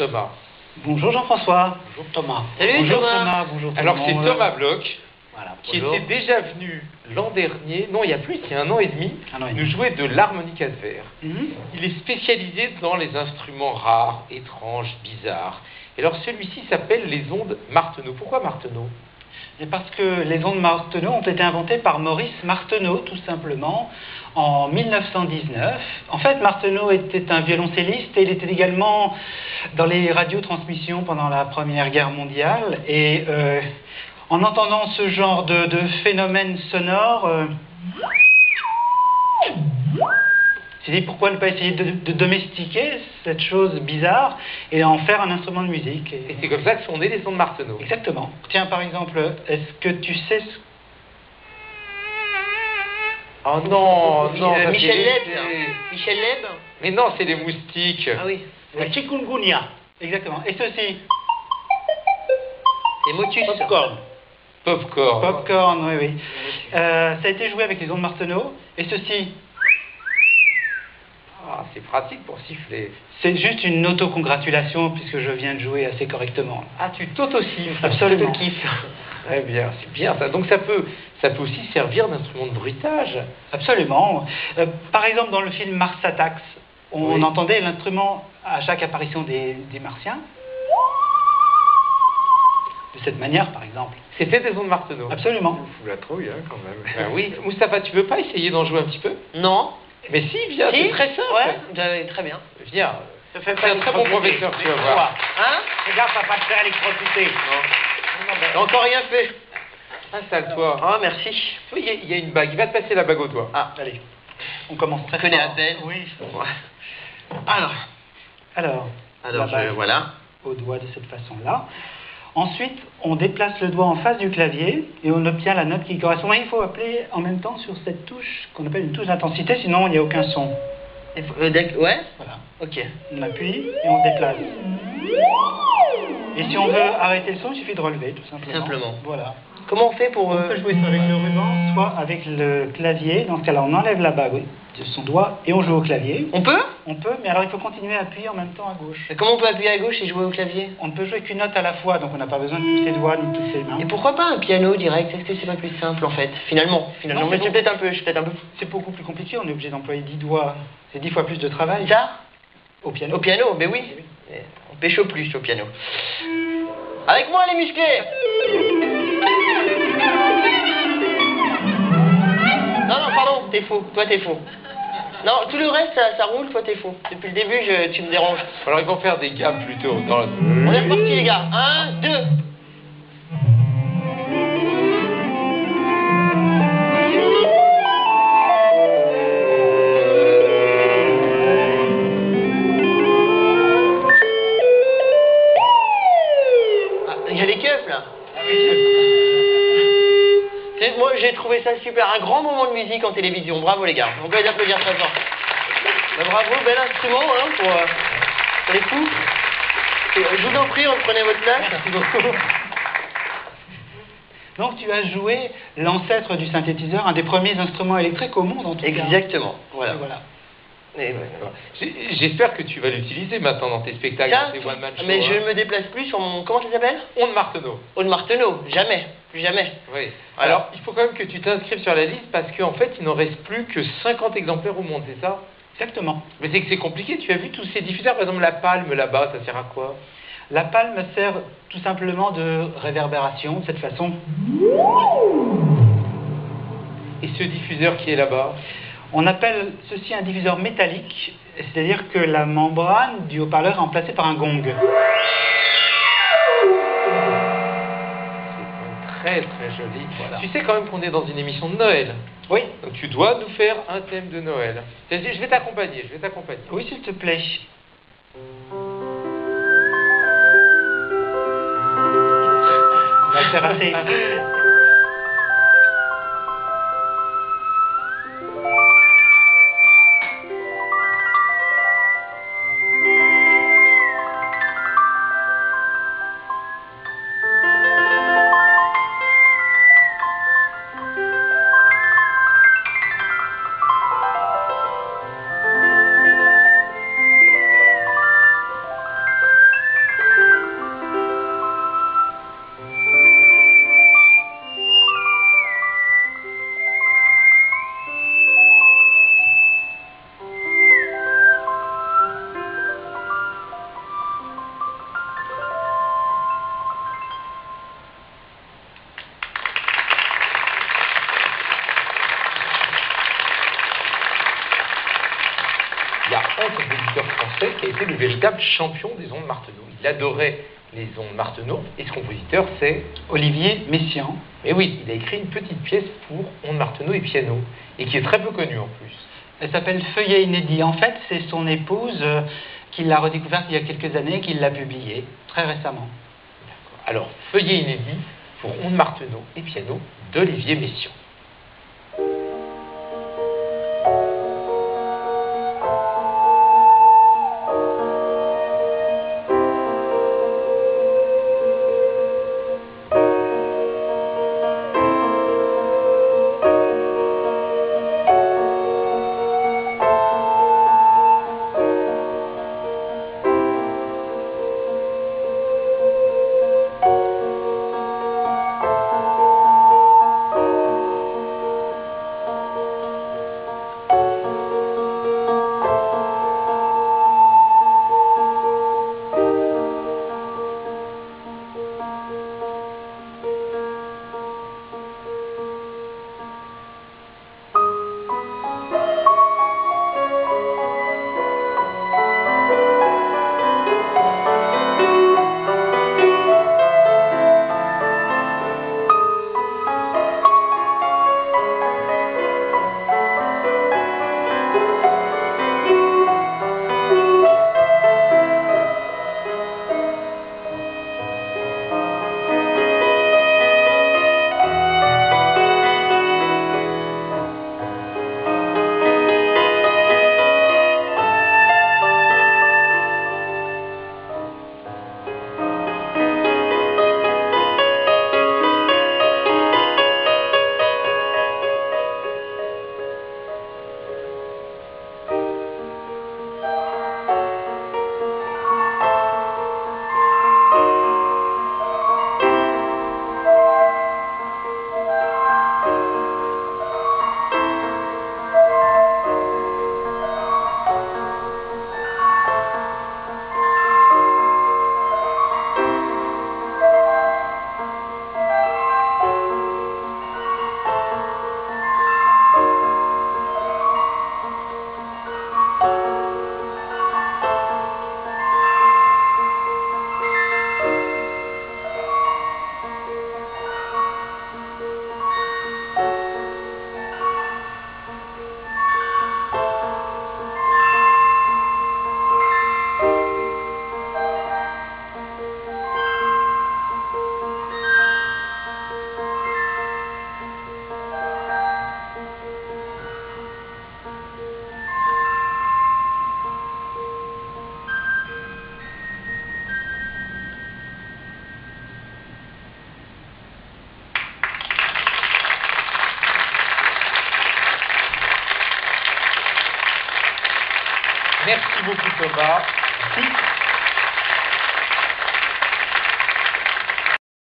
Thomas. Bonjour Jean-François. Bonjour Thomas. Salut Bonjour Thomas. Bonjour Alors tout le c'est monde. Thomas Bloch Voilà, qui bonjour. était déjà venu l'an dernier, non il y a plus, il y a 1 an et demi, Un an et nous demi. jouer de l'harmonica de verre. Mhm. Il est spécialisé dans les instruments rares, étranges, bizarres. Et alors celui-ci s'appelle les ondes Martenot. Pourquoi Martenot? Et parce que les ondes Martenot ont été inventées par Maurice Martenot, tout simplement, en 1919. En fait, Martenot était un violoncelliste et il était également dans les radiotransmissions pendant la Première Guerre mondiale. Et en entendant ce genre de phénomène sonore, il s'est dit pourquoi ne pas essayer de domestiquer cette chose bizarre et en faire un instrument de musique. Et c'est comme ça que sont nées les ondes Martenot. Exactement. Tiens, par exemple, est-ce que tu sais ce... Oh non, non, ça Michel fait Leb. l'été. Michel Leb. Mais non, c'est les moustiques. Ah oui. La chikungunya. Exactement. Et ceci? Et Motus. Popcorn. Popcorn. Popcorn, oui, oui. Ça a été joué avec les ondes Martenot. Et ceci? Ah, c'est pratique pour siffler. C'est juste une autocongratulation puisque je viens de jouer assez correctement. Ah, tu t'auto-siffles. Absolument. Tu te kiffes. Très bien, c'est bien ça. Donc ça peut aussi servir d'instrument de bruitage. Absolument. Par exemple, dans le film Mars Attacks, on Oui. entendait l'instrument à chaque apparition des Martiens. De cette manière, par exemple. C'était des ondes Martenot. Absolument. Fous la trouille, hein, quand même. Ben oui. Moustapha, tu veux pas essayer d'en jouer un petit peu? Non. Mais si, viens, Si. c'est très simple. Ouais, très bien. Viens. Ne fais C'est un très bon professeur, tu vas voir. Hein? Fais gaffe à pas te faire électrocuter. J'ai encore rien fait. Installe-toi. Ah, merci. Tu vois, il y a une bague. Il va te passer la bague au doigt. Ah, Allez, on commence très je connais fort. à peine. Oui. Alors. Alors, Alors, la bague voilà. au doigt de cette façon-là. Ensuite, on déplace le doigt en face du clavier et on obtient la note qui correspond. Et il faut appeler en même temps sur cette touche qu'on appelle une touche d'intensité, sinon il n'y a aucun son. Ouais. Voilà. Ok. On appuie et on déplace. Et si on veut arrêter le son, il suffit de relever, tout simplement. Simplement. Voilà. Comment on fait pour... On peut jouer soit avec le ruban, soit avec le clavier. Dans ce cas-là, on enlève la bague de son doigt et on joue au clavier. On peut? On peut, mais alors il faut continuer à appuyer en même temps à gauche. Mais comment on peut appuyer à gauche et jouer au clavier? On ne peut jouer qu'une note à la fois, donc on n'a pas besoin de tous ses doigts ni de toutes ses mains. Et pourquoi pas un piano direct? Est-ce que c'est pas plus simple en fait? Finalement. Non, Mais c'est je suis peut-être un peu... C'est beaucoup plus compliqué, on est obligé d'employer 10 doigts. C'est 10 fois plus de travail. Ça? Au piano. Au piano, mais oui. On pêche au plus au piano. Avec moi les musclés! Non, pardon, t'es faux. Toi, t'es faux. Non, tout le reste, ça roule, toi, t'es faux. Depuis le début, tu me déranges. Alors ils vont faire des gammes plutôt. Dans la... On est reparti, les gars. 1, 2. Ah, il y a les keufs, là. Moi, j'ai trouvé ça super. Un grand moment de musique en télévision. Bravo, les gars. On peut les applaudir très fort. Bah, bravo, bel instrument hein, pour les fous. Je vous en prie, reprenez votre place. Merci beaucoup. Donc tu as joué l'ancêtre du synthétiseur, un des premiers instruments électriques au monde en tout cas. Exactement. Voilà. Et voilà. Et J'espère que tu vas l'utiliser maintenant dans tes spectacles, ça, dans tes one-man shows. mais je hein. ne me déplace plus sur mon... Comment ça s'appelle? Ondes Martenot. Aude Martenot. Jamais. Plus jamais. Oui. Voilà. Alors, il faut quand même que tu t'inscrives sur la liste parce qu'en fait, il n'en reste plus que 50 exemplaires au monde, c'est ça? Exactement. Mais c'est que c'est compliqué. Tu as vu tous ces diffuseurs, par exemple la palme là-bas, ça sert à quoi? La palme sert tout simplement de réverbération de cette façon. Et ce diffuseur qui est là-bas? On appelle ceci un diffuseur métallique, c'est-à-dire que la membrane du haut-parleur est remplacée par un gong. C'est très très joli. Voilà. Tu sais quand même qu'on est dans une émission de Noël. Oui. Donc tu dois nous faire un thème de Noël. Je vais t'accompagner, je vais t'accompagner. Oui, s'il te plaît. On va le faire assez. un compositeur français qui a été le véritable champion des ondes Martenot. Il adorait les ondes Martenot, et ce compositeur, c'est... Olivier Messiaen. Mais oui, il a écrit une petite pièce pour ondes Martenot et piano, et qui est très peu connue en plus. Elle s'appelle Feuillet inédit. En fait, c'est son épouse qui l'a redécouverte il y a quelques années, qui l'a publiée très récemment. Alors, Feuillet inédit pour ondes Martenot et piano d'Olivier Messiaen. Merci beaucoup Thomas.